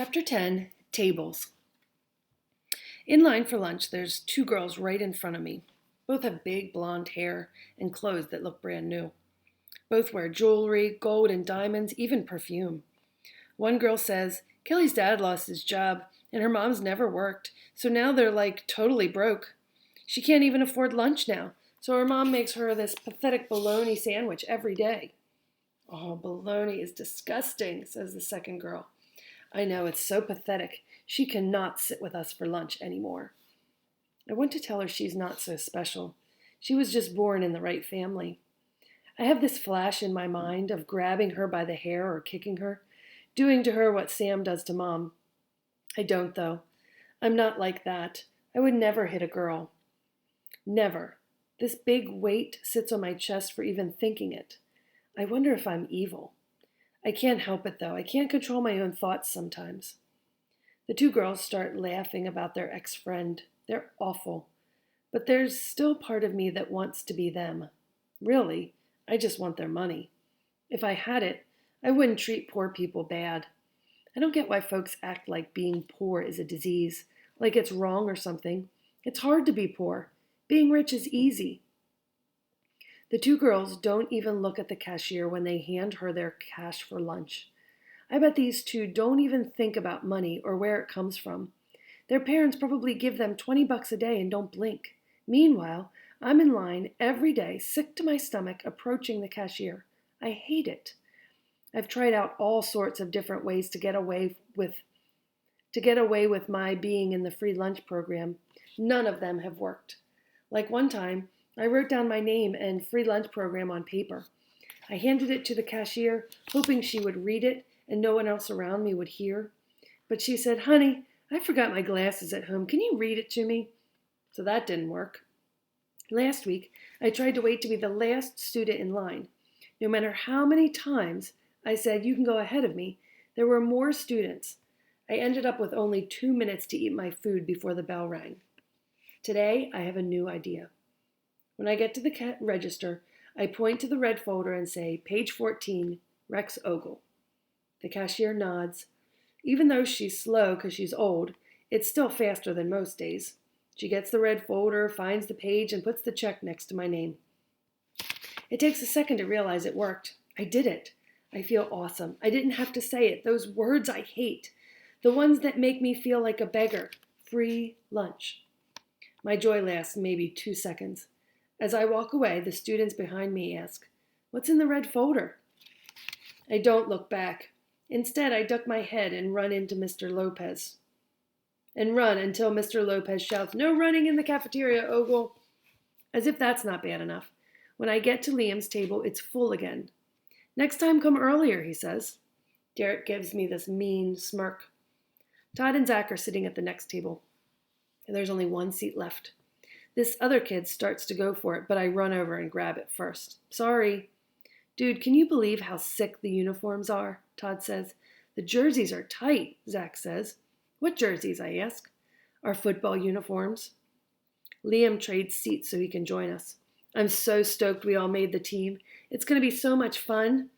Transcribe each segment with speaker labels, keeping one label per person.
Speaker 1: Chapter 10, Tables. In line for lunch, there's two girls right in front of me. Both have big blonde hair and clothes that look brand new. Both wear jewelry, gold and diamonds, even perfume. One girl says, Kelly's dad lost his job, and her mom's never worked, so now they're like totally broke. She can't even afford lunch now, so her mom makes her this pathetic bologna sandwich every day. Oh, bologna is disgusting, says the second girl. I know, it's so pathetic. She cannot sit with us for lunch anymore. I want to tell her she's not so special. She was just born in the right family. I have this flash in my mind of grabbing her by the hair or kicking her, doing to her what Sam does to Mom. I don't, though. I'm not like that. I would never hit a girl. Never. This big weight sits on my chest for even thinking it. I wonder if I'm evil. I can't help it, though. I can't control my own thoughts sometimes. The two girls start laughing about their ex-friend. They're awful. But there's still part of me that wants to be them. Really, I just want their money. If I had it, I wouldn't treat poor people bad. I don't get why folks act like being poor is a disease, like it's wrong or something. It's hard to be poor. Being rich is easy. The two girls don't even look at the cashier when they hand her their cash for lunch. I bet these two don't even think about money or where it comes from. Their parents probably give them $20 a day and don't blink. Meanwhile, I'm in line every day, sick to my stomach, approaching the cashier. I hate it. I've tried out all sorts of different ways to get away with my being in the free lunch program. None of them have worked. Like one time, I wrote down my name and free lunch program on paper. I handed it to the cashier, hoping she would read it and no one else around me would hear. But she said, Honey, I forgot my glasses at home. Can you read it to me? So that didn't work. Last week, I tried to wait to be the last student in line. No matter how many times I said, you can go ahead of me, there were more students. I ended up with only 2 minutes to eat my food before the bell rang. Today, I have a new idea. When I get to the register, I point to the red folder and say, page 14, Rex Ogle. The cashier nods. Even though she's slow because she's old, it's still faster than most days. She gets the red folder, finds the page, and puts the check next to my name. It takes a second to realize it worked. I did it. I feel awesome. I didn't have to say it. Those words I hate. The ones that make me feel like a beggar. Free lunch. My joy lasts maybe 2 seconds. As I walk away, the students behind me ask, What's in the red folder? I don't look back. Instead, I duck my head and run into Mr. Lopez. And run until Mr. Lopez shouts, No running in the cafeteria, Ogle. As if that's not bad enough. When I get to Liam's table, it's full again. Next time, come earlier, he says. Derek gives me this mean smirk. Todd and Zach are sitting at the next table. There's only one seat left. This other kid starts to go for it, but I run over and grab it first. Sorry. Dude, can you believe how sick the uniforms are? Todd says. The jerseys are tight, Zach says. What jerseys, I ask. Our football uniforms. Liam trades seats so he can join us. I'm so stoked we all made the team. It's going to be so much fun.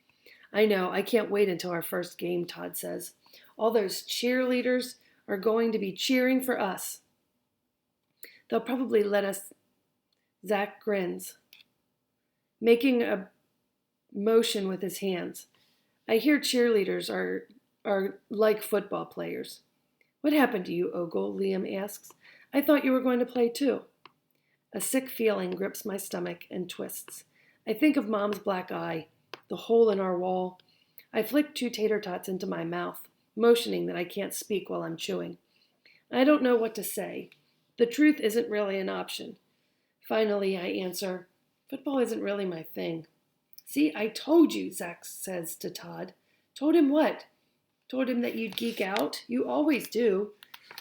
Speaker 1: I know, I can't wait until our first game, Todd says. All those cheerleaders are going to be cheering for us. They'll probably let us. Zach grins, making a motion with his hands. I hear cheerleaders are like football players. What happened to you, Ogle? Liam asks. I thought you were going to play too. A sick feeling grips my stomach and twists. I think of Mom's black eye, the hole in our wall. I flick 2 tater tots into my mouth, motioning that I can't speak while I'm chewing. I don't know what to say. The truth isn't really an option. Finally, I answer, Football isn't really my thing. See, I told you, Zach says to Todd. Told him what? Told him that you'd geek out? You always do.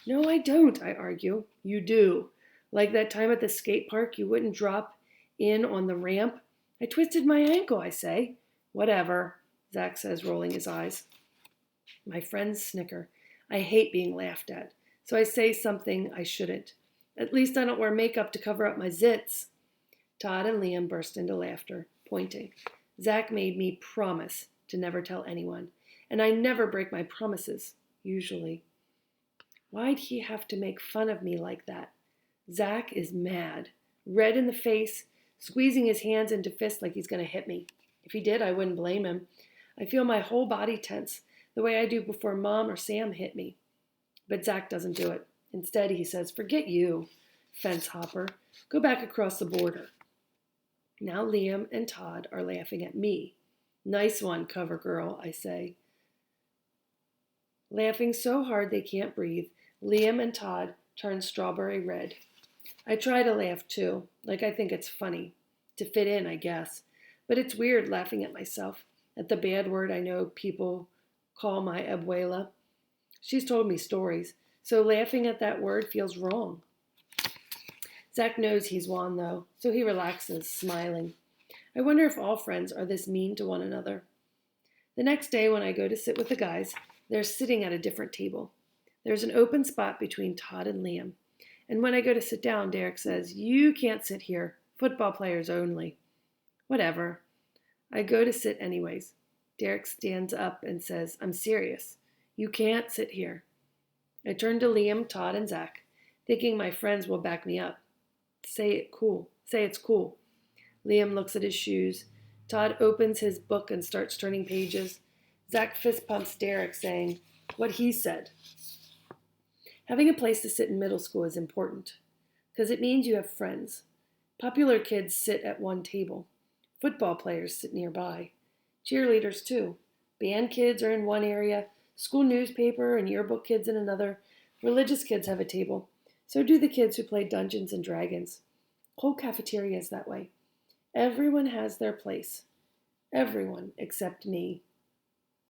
Speaker 1: No, I don't, I argue. You do. Like that time at the skate park you wouldn't drop in on the ramp. I twisted my ankle, I say. Whatever, Zach says, rolling his eyes. My friends snicker. I hate being laughed at, so I say something I shouldn't. At least I don't wear makeup to cover up my zits. Todd and Liam burst into laughter, pointing. Zach made me promise to never tell anyone, and I never break my promises. usually. Why'd he have to make fun of me like that? Zach is mad, red in the face, squeezing his hands into fists like he's going to hit me. If he did, I wouldn't blame him. I feel my whole body tense, the way I do before Mom or Sam hit me. But Zach doesn't do it. Instead, he says, "Forget you, fence hopper. Go back across the border." Now Liam and Todd are laughing at me. "Nice one, cover girl," I say. Laughing so hard they can't breathe, Liam and Todd turn strawberry red. I try to laugh too, like I think it's funny. To fit in, I guess. But it's weird laughing at myself, at the bad word I know people call my abuela. She's told me stories, so laughing at that word feels wrong. Zach knows he's won, though, so he relaxes, smiling. I wonder if all friends are this mean to one another. The next day, when I go to sit with the guys, they're sitting at a different table. There's an open spot between Todd and Liam. And when I go to sit down, Derek says, "You can't sit here. Football players only." Whatever. I go to sit anyways. Derek stands up and says, "I'm serious. You can't sit here." I turn to Liam, Todd, and Zach, thinking my friends will back me up. Say it's cool. Liam looks at his shoes. Todd opens his book and starts turning pages. Zach fist pumps Derek, saying what he said. Having a place to sit in middle school is important, because it means you have friends. Popular kids sit at one table. Football players sit nearby. Cheerleaders, too. Band kids are in one area, school newspaper and yearbook kids in another. Religious kids have a table. So do the kids who play Dungeons and Dragons. Whole cafeteria is that way. Everyone has their place. Everyone except me.